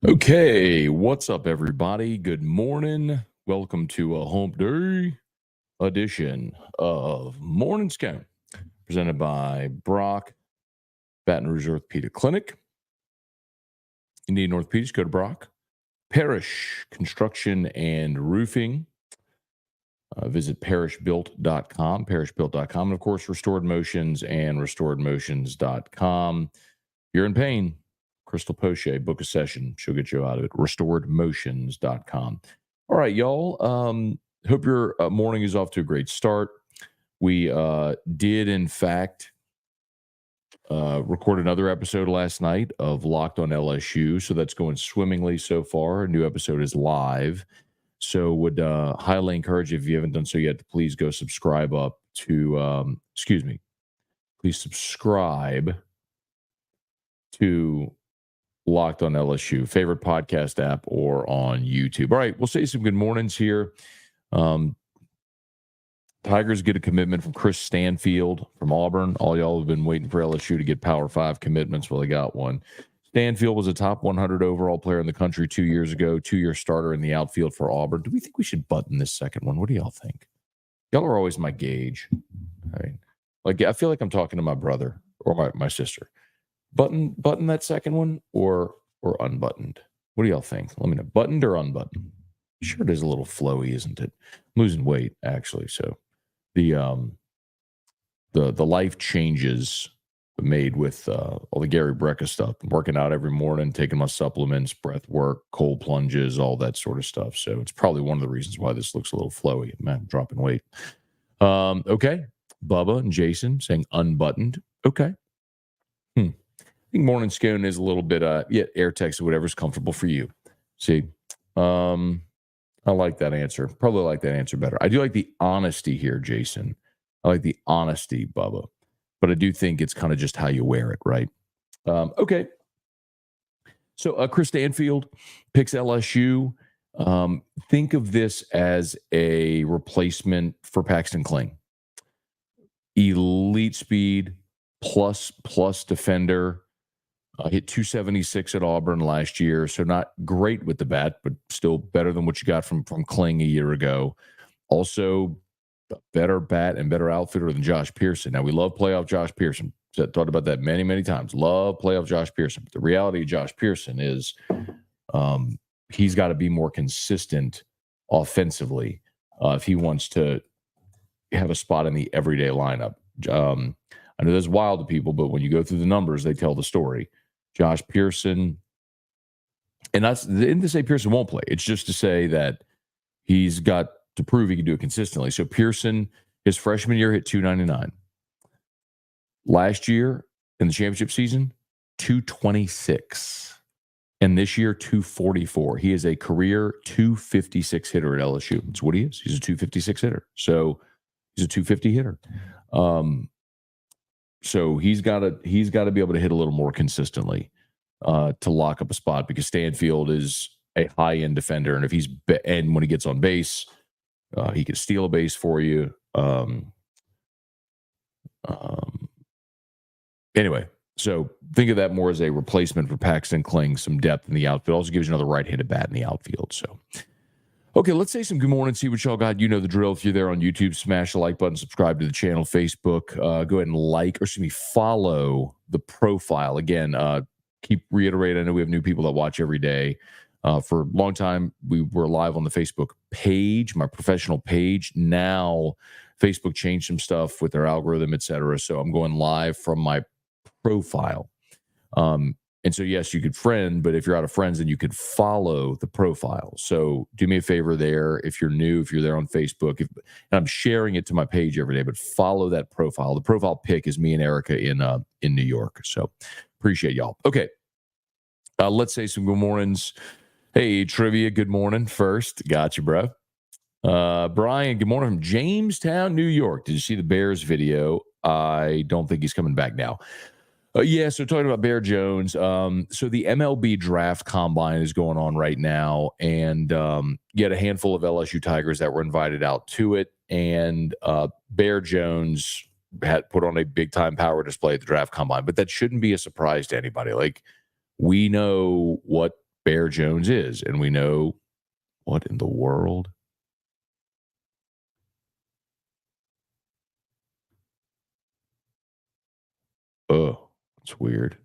Okay, what's up, everybody? Good morning. Welcome to a hump day edition of Morning Scone, presented by Brock, Baton Rouge Orthopedic Clinic. You need an orthopedist, go to Brock. Parish Construction and Roofing. Visit parishbuilt.com, parishbuilt.com. And, of course, Restored Motions and restoredmotions.com. If you're in pain, Crystal Poche, book a session. She'll get you out of it. Restoredmotions.com. All right, y'all. Hope your morning is off to a great start. We did, in fact, record another episode last night of Locked on LSU. So that's going swimmingly so far. A new episode is live. So would highly encourage you, if you haven't done so yet, to please go subscribe up to, please subscribe to Locked on LSU, favorite podcast app or on YouTube. All right, we'll say some good mornings here. Tigers get a commitment from Chris Stanfield from Auburn. All y'all have been waiting for LSU to get Power 5 commitments. Well, they got one. Stanfield was a top 100 overall player in the country 2 years ago, 2-year starter in the outfield for Auburn. Do we think we should button this second one? What do y'all think? Y'all are always my gauge. All right. Like, I feel like I'm talking to my brother or my sister. Button that second one or unbuttoned? What do y'all think? Let me know. Buttoned or unbuttoned? Sure, it is a little flowy, isn't it? I'm losing weight, actually. So the life changes made with all the Gary Brecka stuff. I'm working out every morning, taking my supplements, breath work, cold plunges, all that sort of stuff. So it's probably one of the reasons why this looks a little flowy. I'm dropping weight. Okay. Bubba and Jason saying unbuttoned. Okay. I think Morning Scone is a little bit, air text or whatever's comfortable for you. See, I like that answer. Probably like that answer better. I do like the honesty here, Jason. I like the honesty, Bubba. But I do think it's kind of just how you wear it, right? Okay. So Chris Stanfield picks LSU. Think of this as a replacement for Paxton Kling. Elite speed, plus defender. Hit 276 at Auburn last year, so not great with the bat, but still better than what you got from Kling a year ago. Also, a better bat and better outfitter than Josh Pearson. Now, we love playoff Josh Pearson. Talked about that many, many times. Love playoff Josh Pearson. But the reality of Josh Pearson is he's got to be more consistent offensively if he wants to have a spot in the everyday lineup. I know that's wild to people, but when you go through the numbers, they tell the story. Josh Pearson, and that's in to say Pearson won't play. It's just to say that he's got to prove he can do it consistently. So Pearson, his freshman year, hit 299. Last year in the championship season, 226. And this year, 244. He is a career 256 hitter at LSU. That's what he is. He's a 256 hitter. So he's a 250 hitter. So he's got to be able to hit a little more consistently to lock up a spot, because Stanfield is a high-end defender, and if he's and when he gets on base, he can steal a base for you. Anyway, so think of that more as a replacement for Paxton Kling, some depth in the outfield. Also gives you another right-handed bat in the outfield. So, okay, let's say some good morning, see what y'all got. You know the drill. If you're there on YouTube, smash the like button, subscribe to the channel, Facebook. Go ahead and follow the profile. Again, keep reiterating, I know we have new people that watch every day. For a long time, we were live on the Facebook page, my professional page. Now, Facebook changed some stuff with their algorithm, et cetera. So I'm going live from my profile. And so, yes, you could friend, but if you're out of friends, then you could follow the profile. So do me a favor there. If you're new, if you're there on Facebook, and I'm sharing it to my page every day, but follow that profile. The profile pic is me and Erica in New York. So appreciate y'all. Okay. Let's say some good mornings. Hey, Trivia, good morning first. Got you, bro. Brian, good morning from Jamestown, New York. Did you see the Bears video? I don't think he's coming back now. Yeah, so talking about Bear Jones. So the MLB draft combine is going on right now, and you had a handful of LSU Tigers that were invited out to it, and Bear Jones had put on a big-time power display at the draft combine, but that shouldn't be a surprise to anybody. Like, we know what Bear Jones is. And we know what in the world. Oh, it's weird.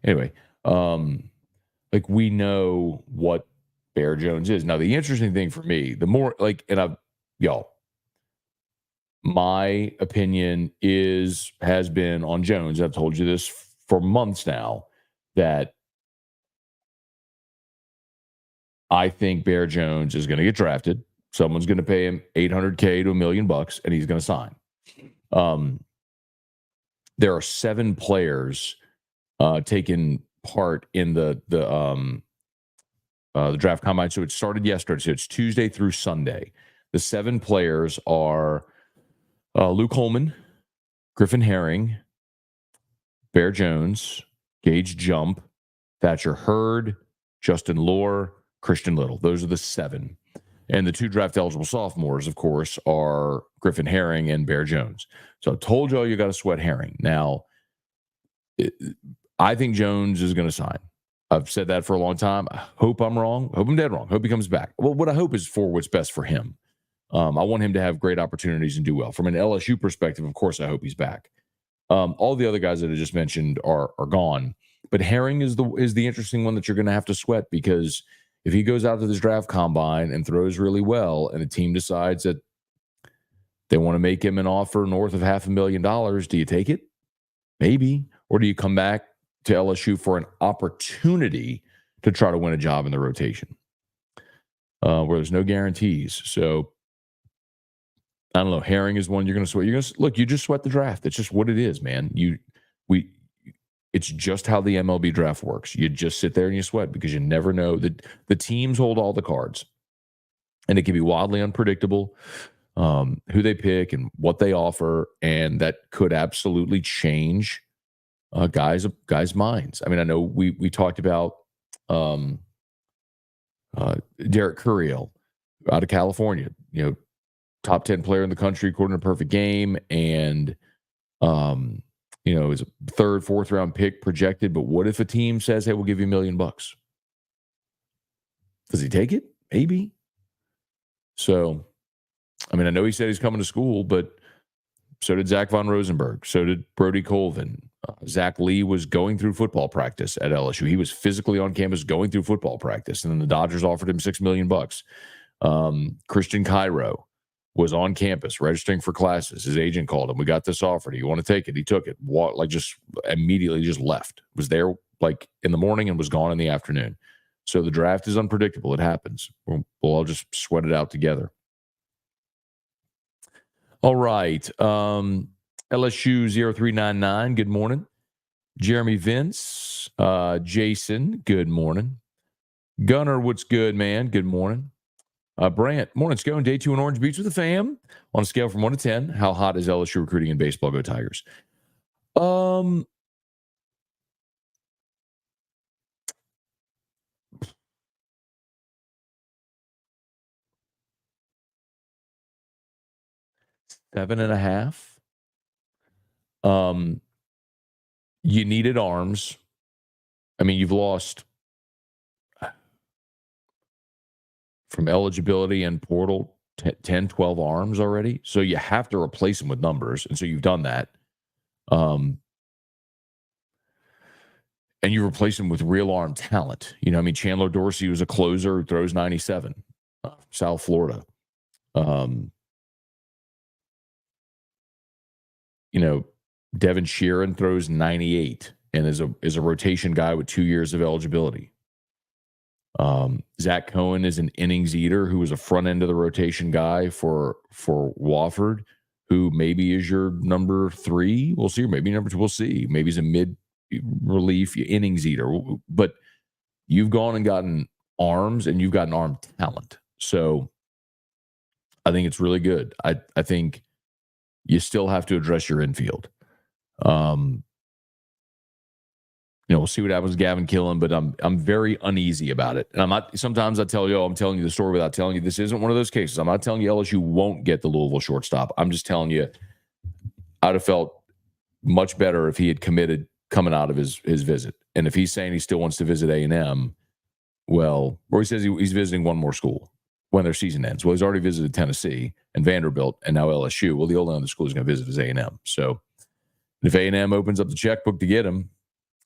Anyway, like we know what Bear Jones is. Now, the interesting thing for me, the more like, and y'all, my opinion has been on Jones. I've told you this for months now, that I think Bear Jones is going to get drafted. Someone's going to pay him $800K to $1 million, and he's going to sign. There are 7 players taking part in the draft combine. So it started yesterday. So it's Tuesday through Sunday. The 7 players are Luke Holman, Griffin Herring, Bear Jones, Gage Jump, Thatcher Hurd, Justin Lohr, Christian Little. Those are the 7. And the 2 draft eligible sophomores, of course, are Griffin Herring and Bear Jones. So I told y'all you got to sweat Herring. Now, I think Jones is going to sign. I've said that for a long time. I hope I'm wrong. I hope I'm dead wrong. I hope he comes back. Well, what I hope is for what's best for him. I want him to have great opportunities and do well. From an LSU perspective, of course, I hope he's back. All the other guys that I just mentioned are gone. But Herring is the interesting one that you're going to have to sweat, because if he goes out to this draft combine and throws really well, and a team decides that they want to make him an offer north of $500,000, do you take it? Maybe. Or do you come back to LSU for an opportunity to try to win a job in the rotation, where there's no guarantees? So I don't know. Herring is one you're going to sweat. You just sweat the draft. It's just what it is, man. It's just how the MLB draft works. You just sit there and you sweat, because you never know. That the teams hold all the cards, and it can be wildly unpredictable who they pick and what they offer, and that could absolutely change guys' minds. I mean, I know we talked about Derek Curiel out of California, top 10 player in the country according to Perfect Game, and is a 3rd, 4th round pick projected. But what if a team says, "Hey, we'll give you $1 million"? Does he take it? Maybe. So, I mean, I know he said he's coming to school, but so did Zach Von Rosenberg. So did Brody Colvin. Zach Lee was going through football practice at LSU. He was physically on campus going through football practice, and then the Dodgers offered him $6 million. Christian Cairo was on campus registering for classes. His agent called him. "We got this offer. Do you want to take it?" He took it. Just immediately just left. Was there like in the morning and was gone in the afternoon. So the draft is unpredictable. It happens. We'll all just sweat it out together. All right. LSU 0399, good morning. Jeremy Vince, Jason, good morning. Gunner, what's good, man? Good morning. Brant, morning, Scone. Day 2 in Orange Beach with the fam. On a scale from 1 to 10, how hot is LSU recruiting in baseball? Go Tigers. 7.5. You needed arms. I mean, you've lost from eligibility and portal 10, 12 arms already. So you have to replace them with numbers. And so you've done that. And you replace them with real arm talent. Chandler Dorsey was a closer who throws 97, South Florida. Devin Sheeran throws 98 and is a rotation guy with 2 years of eligibility. Zach Cohen is an innings eater who was a front end of the rotation guy for Wofford, who maybe is your number 3. We'll see. Or maybe number 2. We'll see. Maybe he's a mid relief innings eater. But you've gone and gotten arms, and you've gotten arm talent. So I think it's really good. I think you still have to address your infield. We'll see what happens with Gavin Killen, but I'm very uneasy about it. And I'm not. Sometimes I tell you, I'm telling you the story without telling you. This isn't one of those cases. I'm not telling you LSU won't get the Louisville shortstop. I'm just telling you, I'd have felt much better if he had committed coming out of his visit. And if he's saying he still wants to visit A&M, well, or he says he's visiting one more school when their season ends. Well, he's already visited Tennessee and Vanderbilt and now LSU. Well, the only other school he's going to visit is A&M. So if A&M opens up the checkbook to get him,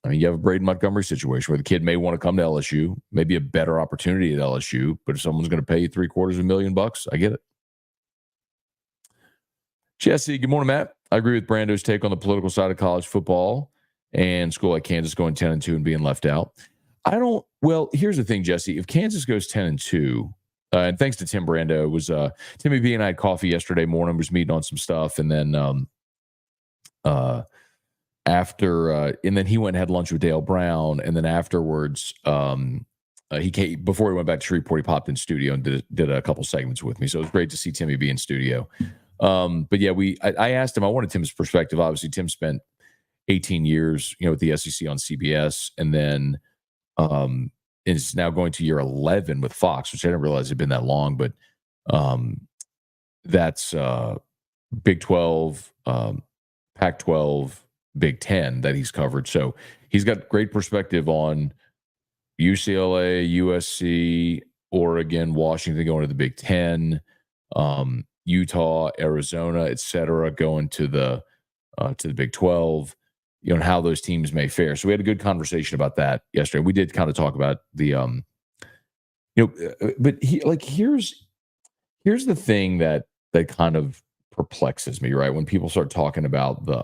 I mean, you have a Braden Montgomery situation where the kid may want to come to LSU, maybe a better opportunity at LSU, but if someone's going to pay you $750,000, I get it. Jesse, good morning, Matt. I agree with Brando's take on the political side of college football and school like Kansas going 10-2 and being left out. Well, here's the thing, Jesse. If Kansas goes 10-2, and thanks to Tim Brando, was Timmy B and I had coffee yesterday morning, was meeting on some stuff, and then and then he went and had lunch with Dale Brown, and then afterwards, he came before he went back to Shreveport. He popped in studio and did a couple segments with me, so it was great to see Timmy be in studio. But yeah, I asked him. I wanted Tim's perspective. Obviously, Tim spent 18 years, with the SEC on CBS, and then is now going to year 11 with Fox, which I didn't realize had been that long. But that's Big 12, Pac-12, Big 10 that he's covered. So he's got great perspective on UCLA, USC, Oregon, Washington going to the Big 10, Utah, Arizona, et cetera, going to the Big 12, and how those teams may fare. So we had a good conversation about that yesterday. We did kind of talk about the, but here's the thing that kind of perplexes me, right? When people start talking about the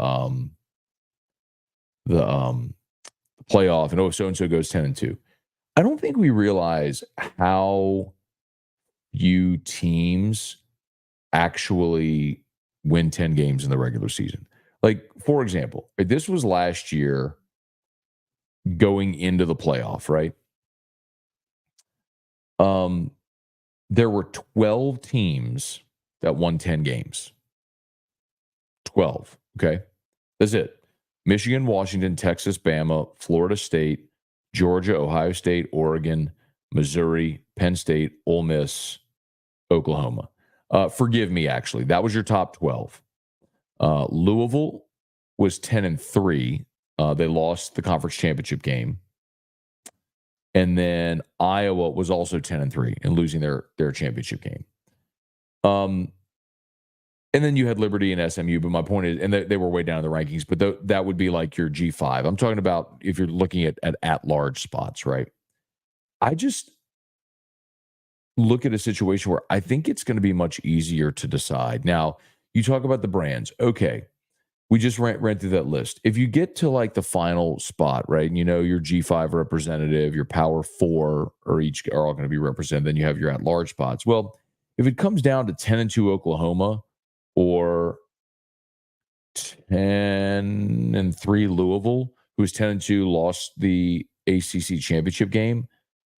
playoff and so-and-so goes 10-2. I don't think we realize how few teams actually win 10 games in the regular season. Like, for example, this was last year going into the playoff, right? There were 12 teams that won 10 games. 12, okay? That's it. Michigan, Washington, Texas, Bama, Florida State, Georgia, Ohio State, Oregon, Missouri, Penn State, Ole Miss, Oklahoma. Forgive me, actually. That was your top 12. Louisville was 10-3. They lost the conference championship game. And then Iowa was also 10-3 and losing their championship game. And then you had Liberty and SMU, but my point is, and they were way down in the rankings, but that would be like your G5. I'm talking about if you're looking at large spots, right? I just look at a situation where I think it's going to be much easier to decide. Now, you talk about the brands. Okay, we just ran through that list. If you get to like the final spot, right, and your G5 representative, your Power 4 are all going to be represented, then you have your at-large spots. Well, if it comes down to 10-2 Oklahoma or 10-3 Louisville, who's 10-2, lost the ACC championship game,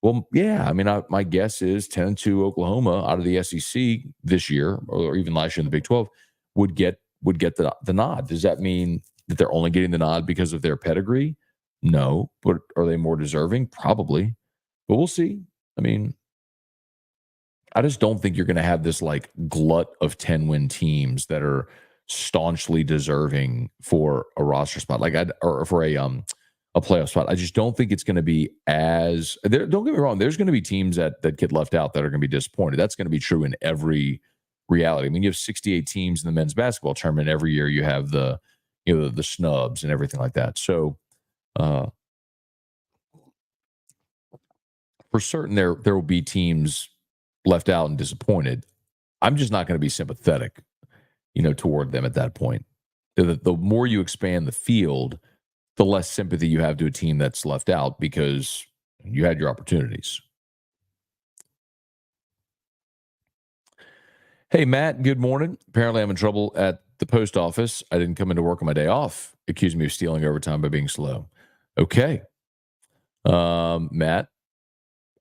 well, yeah, I mean, my guess is 10-2 Oklahoma out of the SEC this year, or even last year in the Big 12, would get the nod. Does that mean that they're only getting the nod because of their pedigree? No. But are they more deserving? Probably. But we'll see. I mean, I just don't think you're going to have this like glut of 10-win teams that are staunchly deserving for a roster spot, or for a playoff spot. I just don't think it's going to be as there. Don't get me wrong. There's going to be teams that get left out that are going to be disappointed. That's going to be true in every reality. I mean, you have 68 teams in the men's basketball tournament. Every year you have the snubs and everything like that. So for certain, there will be teams left out and disappointed. I'm just not going to be sympathetic, toward them at that point. The more you expand the field, the less sympathy you have to a team that's left out because you had your opportunities. Hey, Matt, good morning. Apparently I'm in trouble at the post office. I didn't come into work on my day off. Accused me of stealing overtime by being slow. Okay. Matt,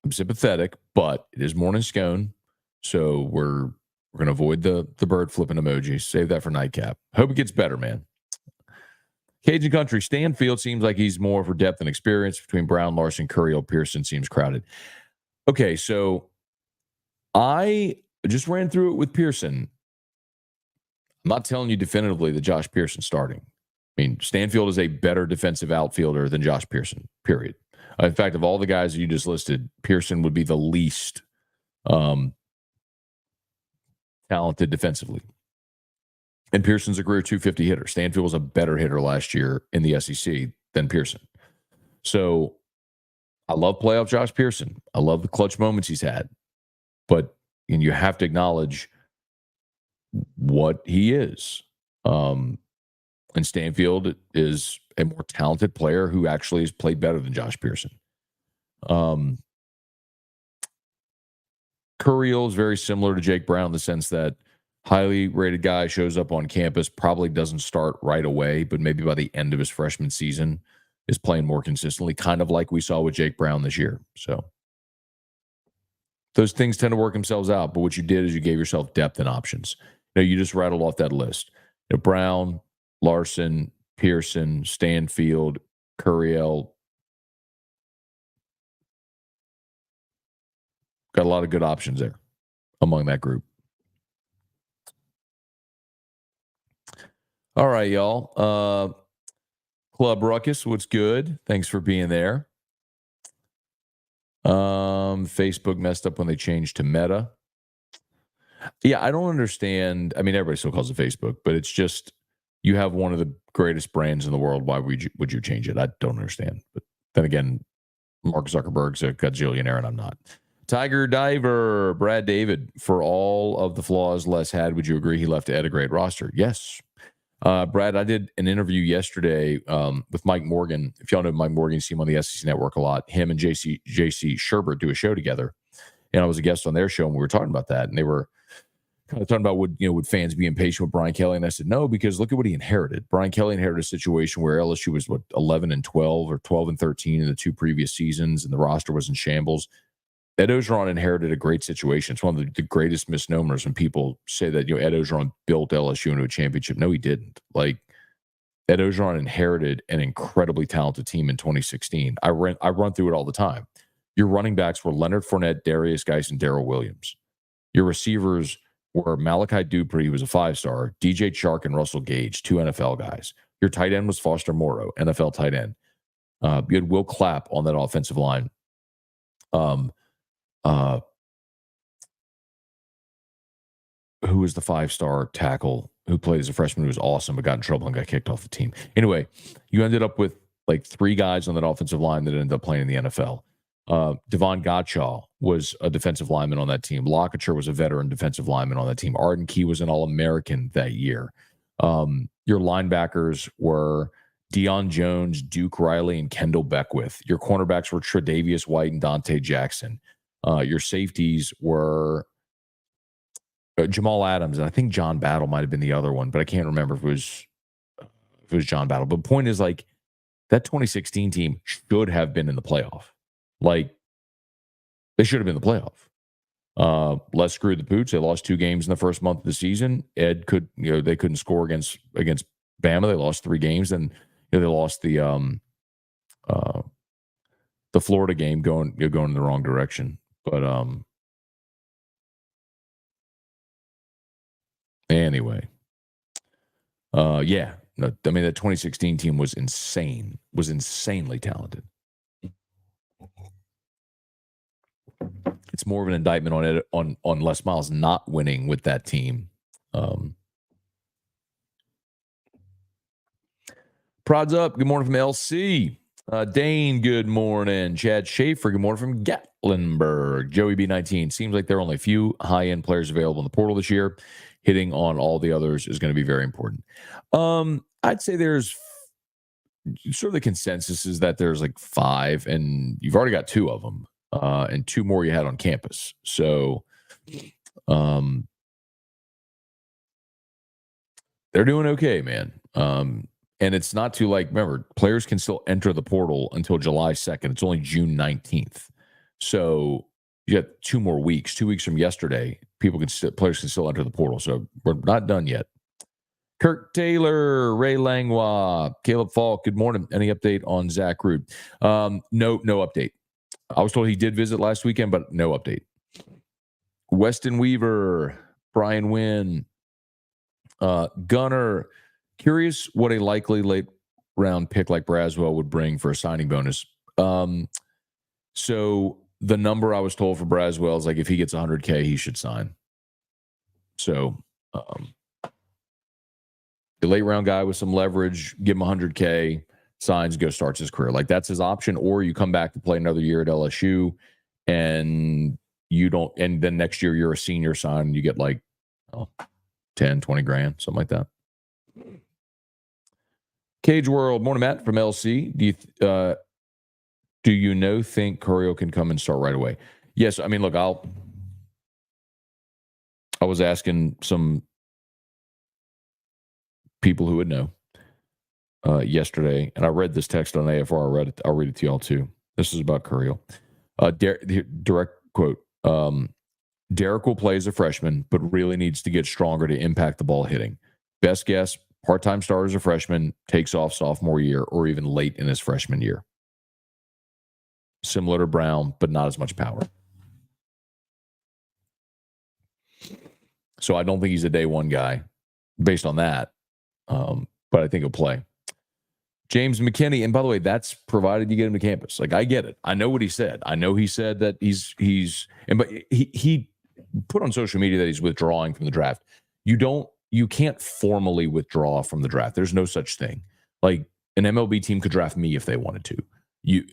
I'm sympathetic, but it is morning scone. So we're going to avoid the bird flipping emoji. Save that for nightcap. Hope it gets better, man. Cajun Country, Stanfield seems like he's more for depth and experience. Between Brown, Larson, Curry, Pearson seems crowded. Okay, so I just ran through it with Pearson. I'm not telling you definitively that Josh Pearson's starting. I mean, Stanfield is a better defensive outfielder than Josh Pearson, period. In fact, of all the guys you just listed, Pearson would be the least talented defensively. And Pearson's a career 250 hitter. Stanfield was a better hitter last year in the SEC than Pearson. So I love playoff Josh Pearson. I love the clutch moments he's had. But you have to acknowledge what he is. And Stanfield is a more talented player who actually has played better than Josh Pearson. Curiel is very similar to Jake Brown in the sense that highly rated guy shows up on campus, probably doesn't start right away, but maybe by the end of his freshman season is playing more consistently, kind of like we saw with Jake Brown this year. So those things tend to work themselves out. But what you did is you gave yourself depth and options. You just rattled off that list. Brown, Larson, Pearson, Stanfield, Curiel. Got a lot of good options there among that group. All right, y'all. Club Ruckus, what's good? Thanks for being there. Facebook messed up when they changed to Meta. Yeah, I don't understand. I mean, everybody still calls it Facebook, but it's just you have one of the greatest brands in the world. Why would you change it? I don't understand. But then again, Mark Zuckerberg's a gazillionaire, and I'm not. Tiger Diver, Brad David, for all of the flaws Les had, would you agree he left Ed a great roster? Yes. Brad, I did an interview yesterday with Mike Morgan. If y'all know Mike Morgan, you see him on the SEC Network a lot. Him and JC Sherbert do a show together. And I was a guest on their show, and we were talking about that. And they were kind of talking about would fans be impatient with Brian Kelly? And I said, no, because look at what he inherited. Brian Kelly inherited a situation where LSU was, 11-12 or 12-13 in the two previous seasons, and the roster was in shambles. Ed Ogeron inherited a great situation. It's one of the greatest misnomers when people say that Ed Ogeron built LSU into a championship. No, he didn't. Like, Ed Ogeron inherited an incredibly talented team in 2016. I run through it all the time. Your running backs were Leonard Fournette, Darius Geis, and Darrell Williams. Your receivers were Malachi Dupree, who was a 5-star, DJ Chark, and Russell Gage, 2 NFL guys. Your tight end was Foster Moreau, NFL tight end. You had Will Clapp on that offensive line. Who was the 5-star tackle who played as a freshman who was awesome but got in trouble and got kicked off the team. Anyway, you ended up with like 3 guys on that offensive line that ended up playing in the NFL. Devon Gottschall was a defensive lineman on that team. Lockachar was a veteran defensive lineman on that team. Arden Key was an All-American that year. Your linebackers were Deion Jones, Duke Riley, and Kendall Beckwith. Your cornerbacks were Tre'Davious White and Dante Jackson. Your safeties were Jamal Adams, and I think John Battle might have been the other one, but I can't remember if it was John Battle. But the point is, like, that 2016 team should have been in the playoff. Like, they should have been in the playoff. Les screwed the pooch. They lost 2 games in the first month of the season. Ed they couldn't score against Bama. They lost 3 games, and they lost the Florida game going in the wrong direction. But anyway, yeah. No, I mean, that 2016 team was insane. Was insanely talented. It's more of an indictment on Les Miles not winning with that team. Prods up. Good morning from LC. Dane, good morning. Chad Schaefer, good morning from Gatlinburg. Joey B19. Seems like there are only a few high-end players available in the portal this year. Hitting on all the others is going to be very important. I'd say there's sort of the consensus is that there's like 5, and you've already got 2 of them, and 2 more you had on campus. So they're doing okay, man. And it's not too remember, players can still enter the portal until July 2nd. It's only June 19th. So you got 2 more weeks, 2 weeks from yesterday. Players can still enter the portal. So we're not done yet. Kirk Taylor, Ray Langlois, Caleb Falk, good morning. Any update on Zach Root? No update. I was told he did visit last weekend, but no update. Weston Weaver, Brian Wynn, Gunner, Curious what a likely late round pick like Braswell would bring for a signing bonus. So the number I was told for Braswell is like if he gets 100K, he should sign. So the late round guy with some leverage, give him 100K, signs, go starts his career. Like that's his option. Or you come back to play another year at LSU and you don't, and then next year you're a senior sign and you get like 10, 20 grand, something like that. Cage World, morning Matt from LC. Do you think Corio can come and start right away? Yes. I mean, look, I was asking some people who would know yesterday, and I read this text on AFR. I'll read it to y'all too. This is about Corio. Direct quote. Derek will play as a freshman, but really needs to get stronger to impact the ball hitting. Best guess, part-time starter as a freshman, takes off sophomore year or even late in his freshman year. Similar to Brown, but not as much power. So I don't think he's a day one guy based on that. But I think he'll play. James McKinney, and by the way, that's provided you get him to campus. Like I get it. I know what he said. I know he said that but he put on social media that he's withdrawing from the draft. You can't formally withdraw from the draft. There's no such thing. Like an MLB team could draft me if they wanted to.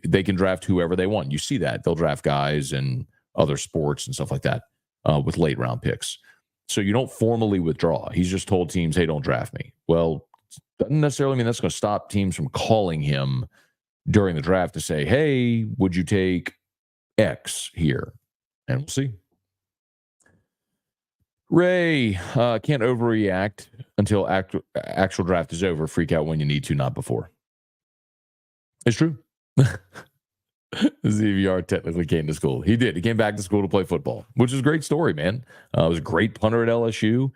They can draft whoever they want. You see that. They'll draft guys in other sports and stuff like that with late round picks. So you don't formally withdraw. He's just told teams, hey, don't draft me. Well, doesn't necessarily mean that's going to stop teams from calling him during the draft to say, hey, would you take X here? And we'll see. Ray, can't overreact until actual draft is over. Freak out when you need to, not before. It's true. ZVR technically came to school. He did. He came back to school to play football, which is a great story, man. Was a great punter at LSU,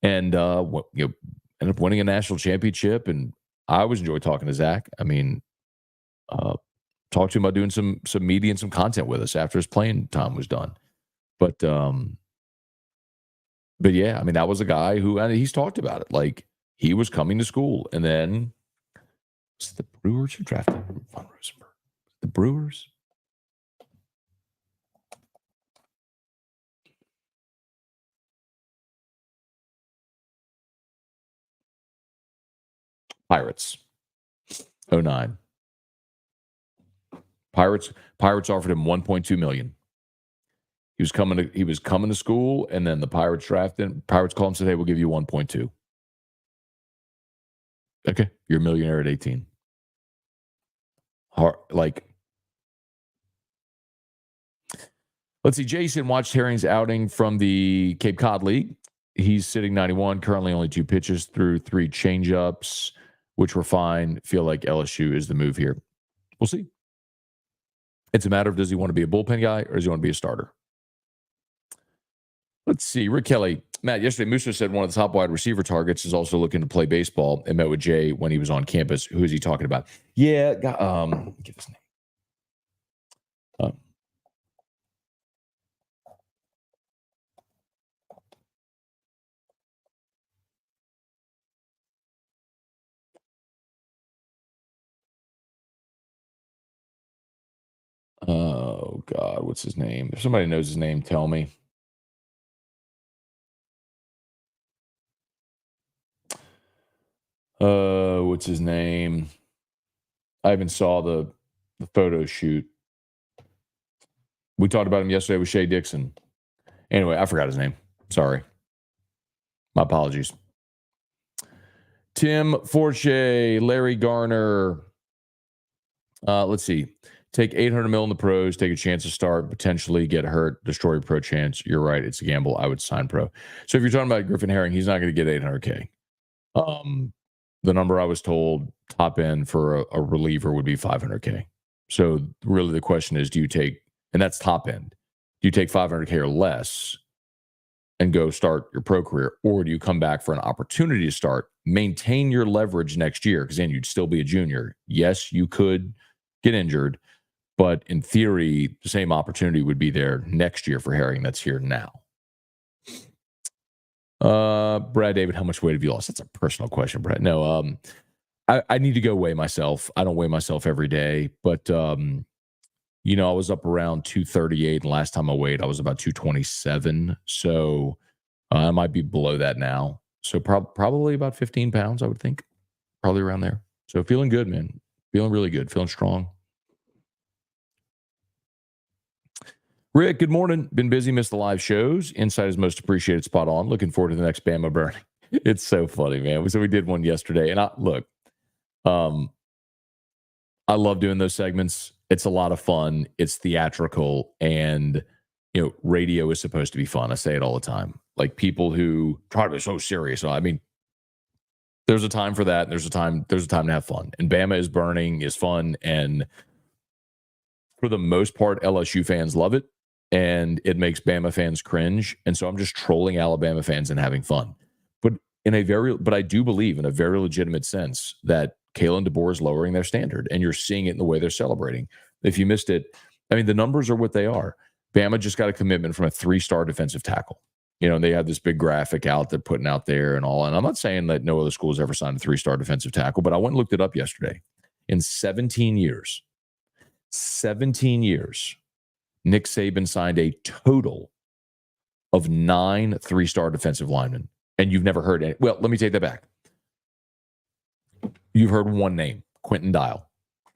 and ended up winning a national championship. And I always enjoy talking to Zach. I mean, talked to him about doing some media and some content with us after his playing time was done. But yeah, I mean, that was a guy who, and he's talked about it. Like he was coming to school, and then was it the Brewers who drafted Von Rosenberg. The Brewers. Pirates. 09. Pirates offered him $1.2 million. He was coming to school, and then the Pirates drafted. Pirates called him and said, hey, we'll give you 1.2. Okay, you're a millionaire at 18. Let's see. Jason watched Herring's outing from the Cape Cod League. He's sitting 91, currently only 2 pitches through 3 changeups, which were fine. Feel like LSU is the move here. We'll see. It's a matter of does he want to be a bullpen guy or does he want to be a starter? Let's see. Rick Kelly. Matt, yesterday Musso said one of the top wide receiver targets is also looking to play baseball and met with Jay when he was on campus. Who is he talking about? Yeah, give his name. Oh, God, what's his name? If somebody knows his name, tell me. What's his name? I even saw the photo shoot. We talked about him yesterday with Shea Dixon. Anyway, I forgot his name. Sorry. My apologies. Tim Forche, Larry Garner. Let's see. Take $800 million in the pros, take a chance to start, potentially get hurt, destroy your pro chance. You're right. It's a gamble. I would sign pro. So if you're talking about Griffin Herring, he's not going to get $800K. The number I was told top end for a reliever would be $500K. So really the question is, do you take, and that's top end, do you take $500K or less and go start your pro career? Or do you come back for an opportunity to start, maintain your leverage next year? Because then you'd still be a junior. Yes, you could get injured, but in theory, the same opportunity would be there next year for Herring that's here now. Brad David, how much weight have you lost? That's a personal question, Brad. No, I need to go weigh myself. I don't weigh myself every day, but I was up around 238, and last time I weighed, I was about 227. So I might be below that now. So probably about 15 pounds, I would think, probably around there. So feeling good, man. Feeling really good. Feeling strong. Rick, good morning. Been busy, missed the live shows. Insight is most appreciated, spot on. Looking forward to the next Bama burning. It's so funny, man. So we did one yesterday, and um, I love doing those segments. It's a lot of fun. It's theatrical, and radio is supposed to be fun. I say it all the time. Like people who try to be so serious. I mean, there's a time for that. And there's a time to have fun. And Bama is burning is fun, and for the most part, LSU fans love it, and it makes Bama fans cringe. And so I'm just trolling Alabama fans and having fun. But I do believe in a very legitimate sense that Kalen DeBoer is lowering their standard, and you're seeing it in the way they're celebrating. If you missed it, I mean, the numbers are what they are. Bama just got a commitment from a 3-star defensive tackle. And they had this big graphic out they're putting out there and all. And I'm not saying that no other school has ever signed a 3-star defensive tackle, but I went and looked it up yesterday. In 17 years, Nick Saban signed a total of 9 3-star defensive linemen. And you've never heard any. Well, let me take that back. You've heard one name, Quentin Dial.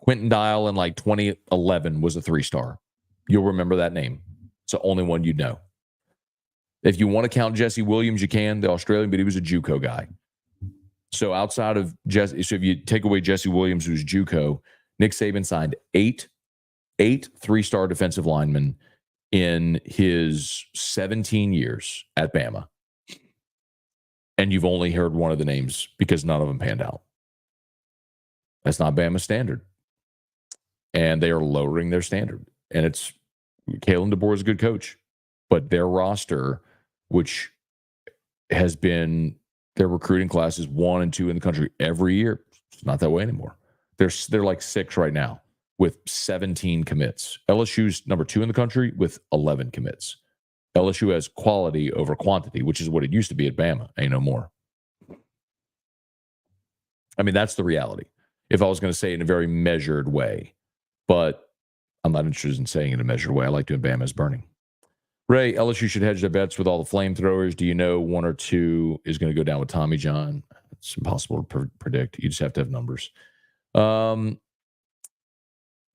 Quentin Dial in like 2011 was a 3-star. You'll remember that name. It's the only one you'd know. If you want to count Jesse Williams, you can, the Australian, but he was a JUCO guy. So outside of Jesse, so if you take away Jesse Williams, who's JUCO, Nick Saban signed eight 3-star defensive linemen in his 17 years at Bama. And you've only heard one of the names because none of them panned out. That's not Bama's standard. And they are lowering their standard. And it's Kalen DeBoer is a good coach, but their roster, which has been their recruiting classes 1 and 2 in the country every year, it's not that way anymore. They're like 6 right now with 17 commits. LSU's number 2 in the country with 11 commits. LSU has quality over quantity, which is what it used to be at Bama. Ain't no more. I mean, that's the reality. If I was going to say it in a very measured way, but I'm not interested in saying it in a measured way. I like doing Bama's burning. Ray, LSU should hedge their bets with all the flamethrowers. Do you know 1 or 2 is going to go down with Tommy John? It's impossible to predict. You just have to have numbers.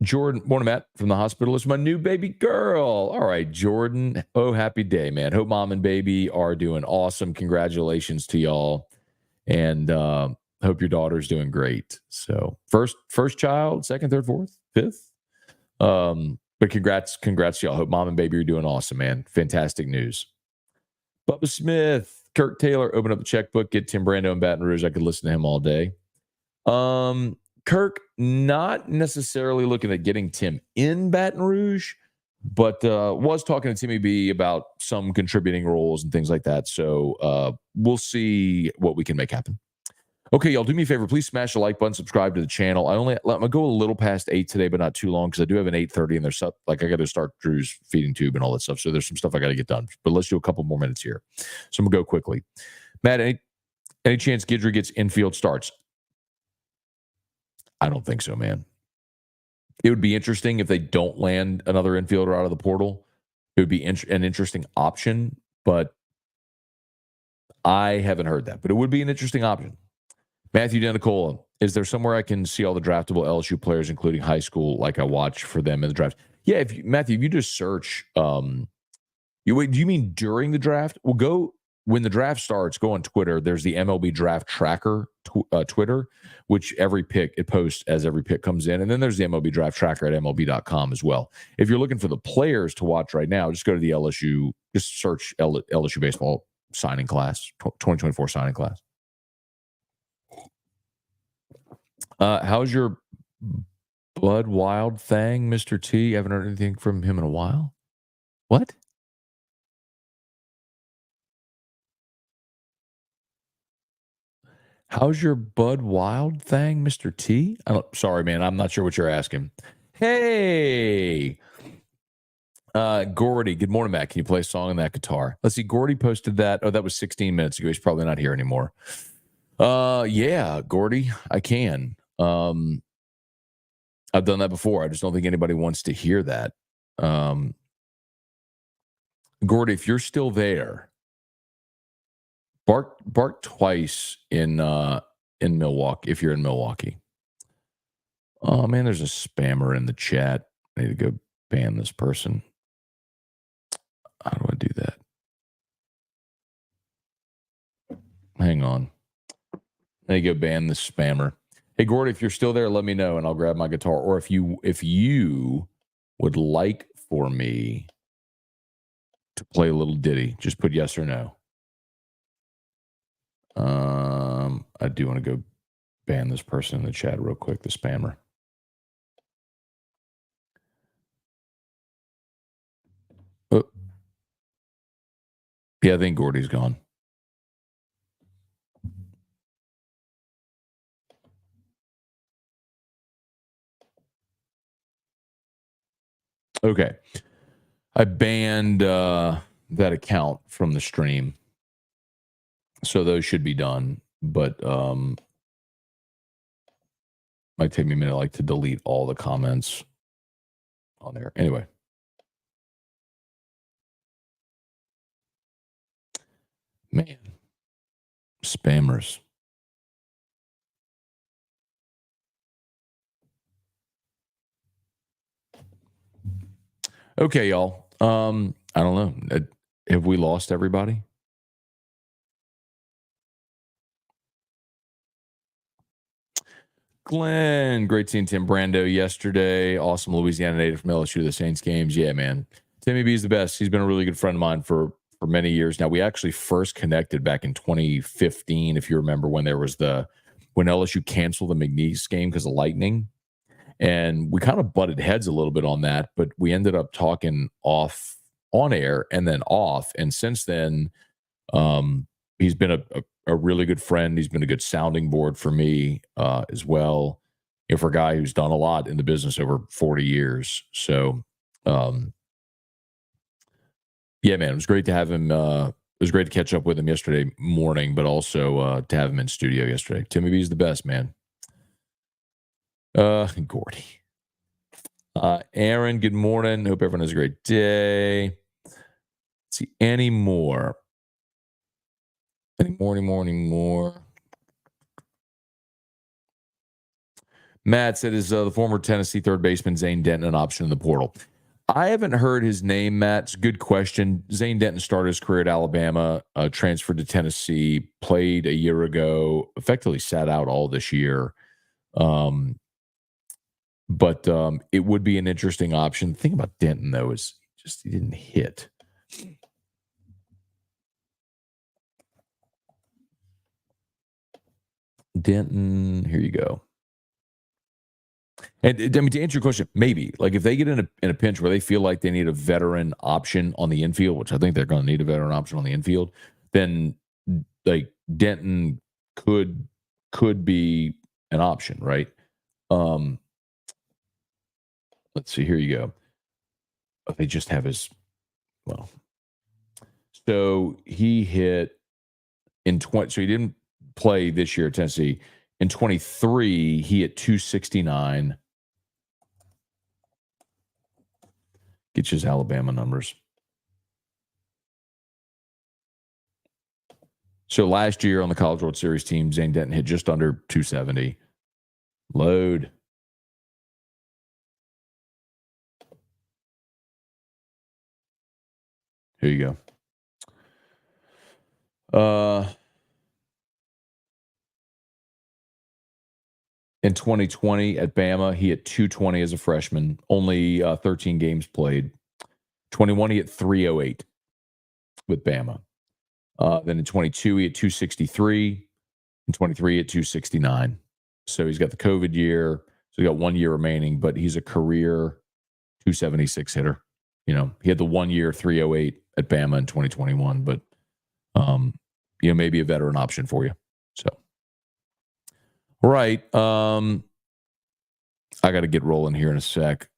Jordan, morning, Matt, from the hospital. It's my new baby girl. All right, Jordan. Oh, happy day, man. Hope mom and baby are doing awesome. Congratulations to y'all. And hope your daughter's doing great. So first child, second, third, fourth, fifth. But congrats to y'all. Hope mom and baby are doing awesome, man. Fantastic news. Bubba Smith, Kirk Taylor, open up the checkbook, get Tim Brando in Baton Rouge. I could listen to him all day. Kirk, not necessarily looking at getting Tim in Baton Rouge, but was talking to Timmy B about some contributing roles and things like that. So we'll see what we can make happen. Okay, y'all, do me a favor. Please smash the like button, subscribe to the channel. I'm going to go a little past 8 today, but not too long, because I do have an 8:30, and there's stuff, like I got to start Drew's feeding tube and all that stuff. So there's some stuff I got to get done. But let's do a couple more minutes here. So I'm going to go quickly. Matt, any chance Guidry gets infield starts? I don't think so, man. It would be interesting if they don't land another infielder out of the portal. It would be an interesting option, but I haven't heard that. But it would be an interesting option. Matthew Denicola, is there somewhere I can see all the draftable LSU players, including high school, like I watch for them in the draft? Yeah, Matthew, if you just search, do you mean during the draft? Well, go when the draft starts, go on Twitter. There's the MLB draft tracker Twitter, which every pick it posts as every pick comes in. And then there's the MLB draft tracker at MLB.com as well. If you're looking for the players to watch right now, just go to the LSU, just search LSU baseball signing class, 2024 signing class. How's your Bud Wild thing, Mr. T? I haven't heard anything from him in a while. What? How's your Bud Wild thing, Mr. T? Sorry, man. I'm not sure what you're asking. Hey, Gordy, good morning, Matt. Can you play a song on that guitar? Let's see. Gordy posted that. Oh, that was 16 minutes ago. He's probably not here anymore. Yeah, Gordy, I can. I've done that before. I just don't think anybody wants to hear that. Gordy, if you're still there, bark twice in Milwaukee if you're in Milwaukee. Oh man, there's a spammer in the chat. I need to go ban this person. How do I do that? Hang on. I need to go ban this spammer. Hey Gordy, if you're still there, let me know and I'll grab my guitar. Or if you would like for me to play a little ditty, just put yes or no. I do want to go ban this person in the chat real quick, the spammer. Oh. Yeah, I think Gordy's gone. Okay. I banned that account from the stream. So those should be done. But might take me a minute to delete all the comments on there. Anyway. Man. Spammers. Okay, y'all. I don't know. Have we lost everybody? Glenn, great seeing Tim Brando yesterday. Awesome Louisiana native from LSU, the Saints games. Yeah, man. Timmy B is the best. He's been a really good friend of mine for many years now. We actually first connected back in 2015, if you remember, when LSU canceled the McNeese game because of lightning. And we kind of butted heads a little bit on that, but we ended up talking on air and then off. And since then, he's been a really good friend. He's been a good sounding board for me as well. For a guy who's done a lot in the business over 40 years. So, yeah, man, it was great to have him. It was great to catch up with him yesterday morning, but also to have him in studio yesterday. Timmy B's the best, man. Gordy. Aaron, good morning. Hope everyone has a great day. Let's see any more. Any more. Matt said, is the former Tennessee third baseman Zane Denton an option in the portal? I haven't heard his name, Matt. It's a good question. Zane Denton started his career at Alabama, transferred to Tennessee, played a year ago, effectively sat out all this year. But it would be an interesting option. The thing about Denton, though, is just he didn't hit. Denton, here you go. And I mean, to answer your question, maybe if they get in a pinch where they feel like they need a veteran option on the infield, which I think they're going to need a veteran option on the infield, then Denton could be an option, right? Let's see. Here you go. Oh, they just have so he hit in 20. So he didn't play this year at Tennessee. In 23, he hit 269. Get his Alabama numbers. So last year on the College World Series team, Zane Denton hit just under 270. Load. Here you go. In 2020 at Bama, he hit 220 as a freshman, only 13 games played. 21, he hit 308 with Bama. Then in 22, he hit 263. In 23, he hit 269. So he's got the COVID year. So he got 1 year remaining, but he's a career 276 hitter. He had the 1 year 308 at Bama in 2021, but maybe a veteran option for you. So, right. I got to get rolling here in a sec.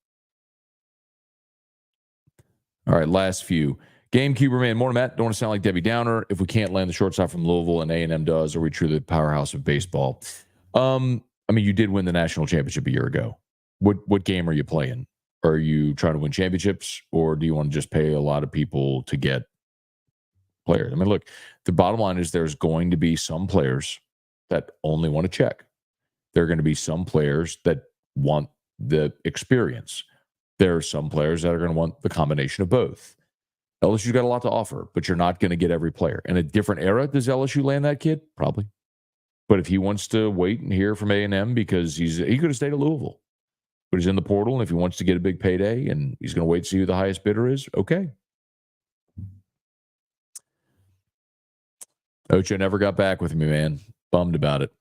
All right, last few. Gamekeeper man, morning Matt. Don't want to sound like Debbie Downer. If we can't land the shortstop from Louisville and A&M does, are we truly the powerhouse of baseball? I mean, you did win the national championship a year ago. What game are you playing? Are you trying to win championships, or do you want to just pay a lot of people to get players? I mean, look, the bottom line is there's going to be some players that only want to check. There are going to be some players that want the experience. There are some players that are going to want the combination of both. LSU got a lot to offer, but you're not going to get every player. In a different era, does LSU land that kid? Probably. But if he wants to wait and hear from A&M because he could have stayed at Louisville, but he's in the portal, and if he wants to get a big payday and he's going to wait to see who the highest bidder is, okay. Ocho never got back with me, man. Bummed about it.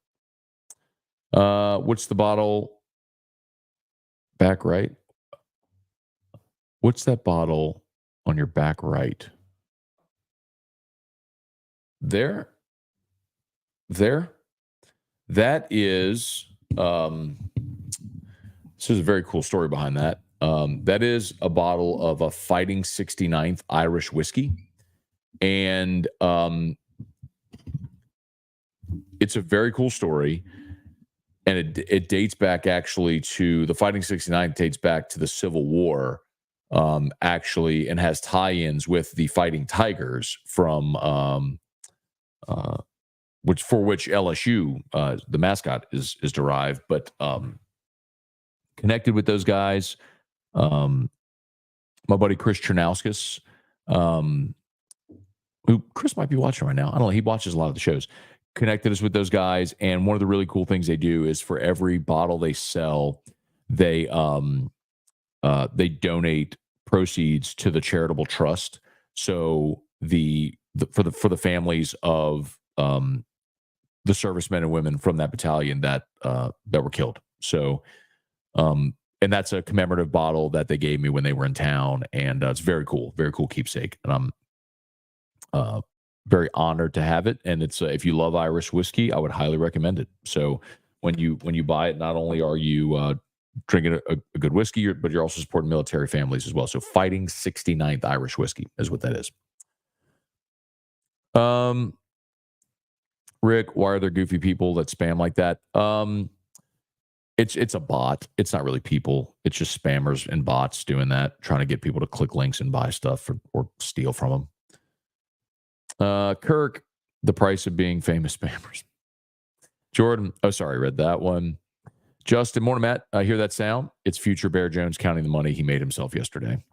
What's the bottle? Back right? What's that bottle on your back right? There? That is, this is a very cool story behind that. That is a bottle of a Fighting 69th Irish whiskey. And it's a very cool story. And it dates back actually to the Fighting 69th, dates back to the Civil War, actually, and has tie-ins with the Fighting Tigers from which LSU, the mascot is derived, but connected with those guys. My buddy Chris Chernauskas, who Chris might be watching right now. I don't know. He watches a lot of the shows. Connected us with those guys, and one of the really cool things they do is for every bottle they sell, they donate proceeds to the charitable trust. So for the families of the servicemen and women from that battalion that were killed. So, and that's a commemorative bottle that they gave me when they were in town, and it's very cool keepsake. And I'm very honored to have it. And it's if you love Irish whiskey, I would highly recommend it. So when you buy it, not only are you drinking a good whiskey, but you're also supporting military families as well. So Fighting 69th Irish whiskey is what that is. Rick, why are there goofy people that spam like that? It's a bot. It's not really people. It's just spammers and bots doing that, trying to get people to click links and buy stuff or steal from them. Kirk, the price of being famous spammers. Jordan, oh, sorry, read that one. Justin, morning, Matt. I hear that sound. It's future Bear Jones counting the money he made himself yesterday.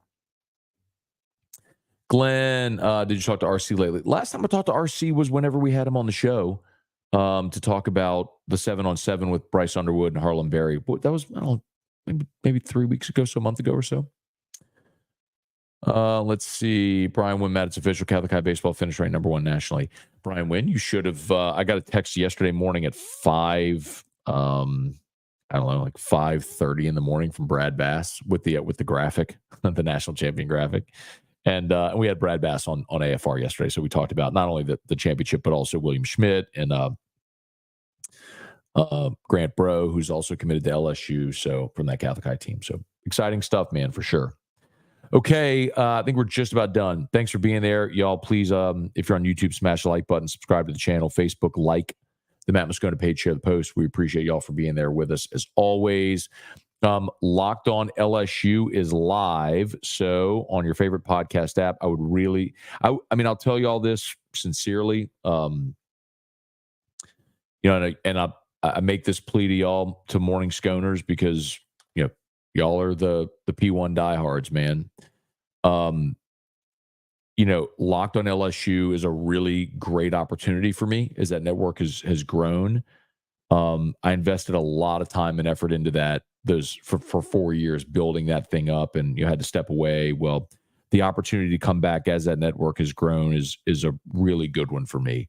Glenn, did you talk to RC lately? Last time I talked to RC was whenever we had him on the show to talk about the 7-on-7 with Bryce Underwood and Harlan Berry. That was, I don't know, maybe 3 weeks ago, so a month ago or so. Let's see. Brian Wynn, Matt, it's official. Catholic High Baseball finished ranked number 1 nationally. Brian Wynn, you should have. I got a text yesterday morning at 5. I don't know, like 5:30 in the morning from Brad Bass with the graphic, the national champion graphic, and we had Brad Bass on AFR yesterday. So we talked about not only the championship, but also William Schmidt and Grant Bro, who's also committed to LSU. So from that Catholic High team. So exciting stuff, man, for sure. Okay, I think we're just about done. Thanks for being there. Y'all, please, if you're on YouTube, smash the like button, subscribe to the channel, Facebook, like the Matt Moscona page, share the post. We appreciate y'all for being there with us as always. Locked On LSU is live. So on your favorite podcast app, I would really, I mean, I'll tell you all this sincerely. You know, and I make this plea to y'all, to morning Sconers, because, you know, y'all are the P1 diehards, man. You know, Locked On LSU is a really great opportunity for me as that network has grown. I invested a lot of time and effort into that for 4 years, building that thing up, and you had to step away. Well, the opportunity to come back as that network has grown is a really good one for me.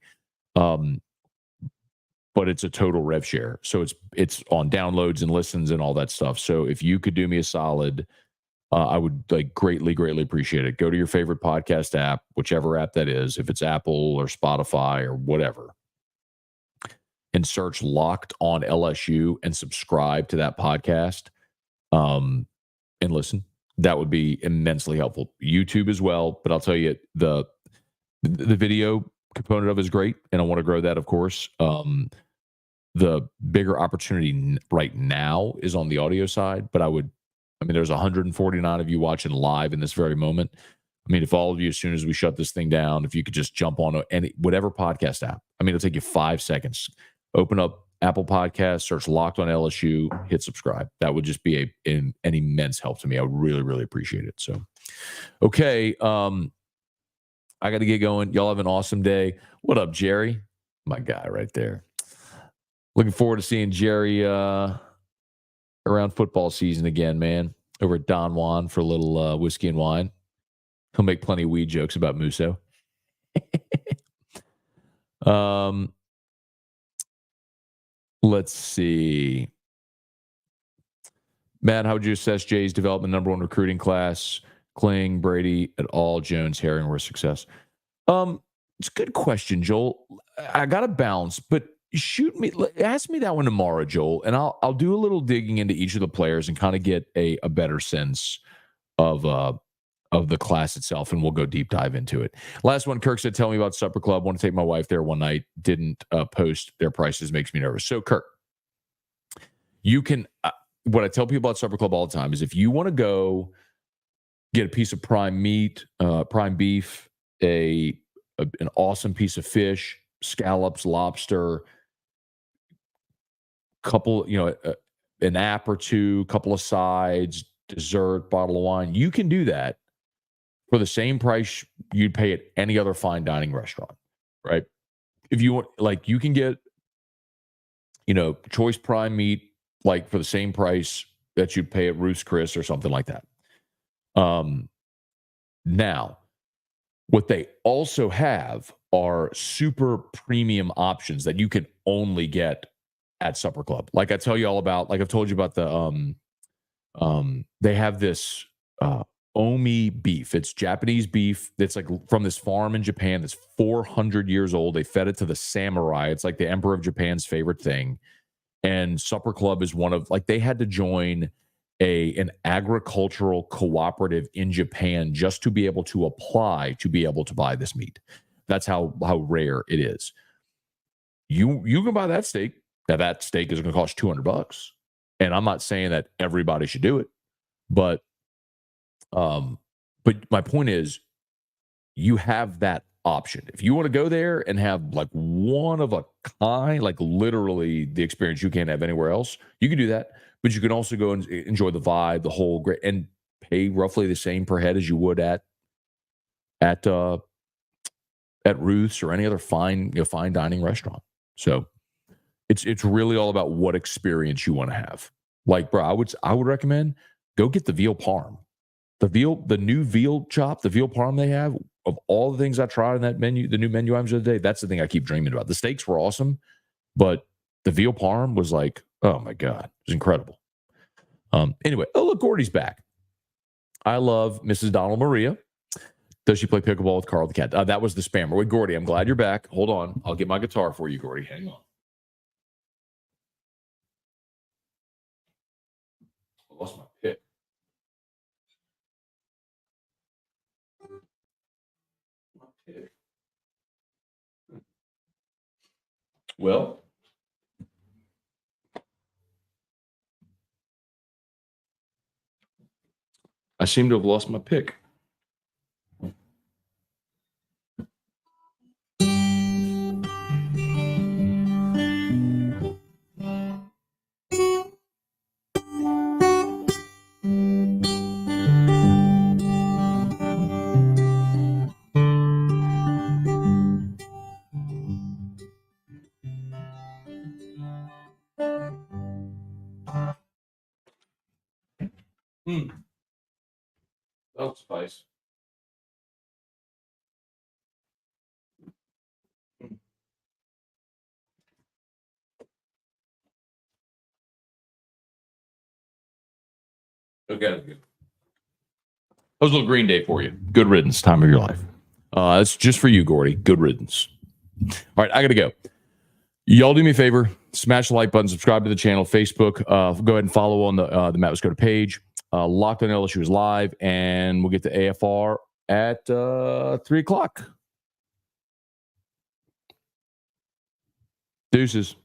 But it's a total rev share. So it's on downloads and listens and all that stuff. So if you could do me a solid, I would greatly appreciate it. Go to your favorite podcast app, whichever app that is, if it's Apple or Spotify or whatever, and search Locked On LSU and subscribe to that podcast, and listen. that would be immensely helpful. YouTube as well, but I'll tell you, the video component of it is great, and I want to grow that, of course. The bigger opportunity right now is on the audio side, but there's 149 of you watching live in this very moment. I mean, if all of you, as soon as we shut this thing down, if you could just jump on whatever podcast app, it'll take you 5 seconds. Open up Apple Podcasts, search Locked on LSU, hit subscribe. That would just be an immense help to me. I would really, really appreciate it. So, okay. I got to get going. Y'all have an awesome day. What up, Jerry? My guy right there. Looking forward to seeing Jerry around football season again, man. Over at Don Juan for a little whiskey and wine. He'll make plenty of weed jokes about Musso. Let's see. Matt, how would you assess Jay's development #1 recruiting class? Kling, Brady, et al., Jones, Herring were a success. It's a good question, Joel. I got to bounce, but ask me that one tomorrow, Joel, and I'll do a little digging into each of the players and kind of get a better sense of the class itself, and we'll go deep dive into it. Last one, Kirk said, tell me about Supper Club. Want to take my wife there one night. Didn't post their prices. Makes me nervous. So, Kirk, you can what I tell people about Supper Club all the time is if you want to go get a piece of prime meat, prime beef, an awesome piece of fish, scallops, lobster, couple, an app or two, couple of sides, dessert, bottle of wine, you can do that for the same price you'd pay at any other fine dining restaurant, right? If you want, you can get, choice prime meat, for the same price that you'd pay at Ruth's Chris or something like that. Now, what they also have are super premium options that you can only get at Supper Club. Like I tell you all about, I've told you about the, they have this Omi beef. It's Japanese beef that's from this farm in Japan that's 400 years old. They fed it to the samurai. It's like the Emperor of Japan's favorite thing. And Supper Club is one of, they had to join an agricultural cooperative in Japan just to be able to apply to be able to buy this meat. That's how rare it is. You can buy that steak. Now that steak is going to cost $200. And I'm not saying that everybody should do it, but my point is you have that option. If you want to go there and have one of a kind, literally the experience you can't have anywhere else, you can do that. But you can also go and enjoy the vibe, the whole great, and pay roughly the same per head as you would at Ruth's or any other fine dining restaurant. So it's really all about what experience you want to have. Bro, I would recommend go get the veal parm. The new veal chop, the veal parm they have, of all the things I tried in that menu, the new menu items of the day, that's the thing I keep dreaming about. The steaks were awesome, but the veal parm was oh my God, it was incredible. Anyway, look, Gordy's back. I love Mrs. Donald Maria. Does she play pickleball with Carl the cat? That was the spammer. Wait, Gordy, I'm glad you're back. Hold on. I'll get my guitar for you, Gordy. Hang on. I lost my pick. Well, I seem to have lost my pick. Oh, spice. Okay. That was a little Green Day for you. Good riddance, time of your life. It's just for you, Gordy. Good riddance. All right, I got to go. Y'all do me a favor. Smash the like button. Subscribe to the channel. Facebook. Go ahead and follow on the Matt Viscotta page. Locked on LSU is live, and we'll get to AFR at 3 o'clock. Deuces.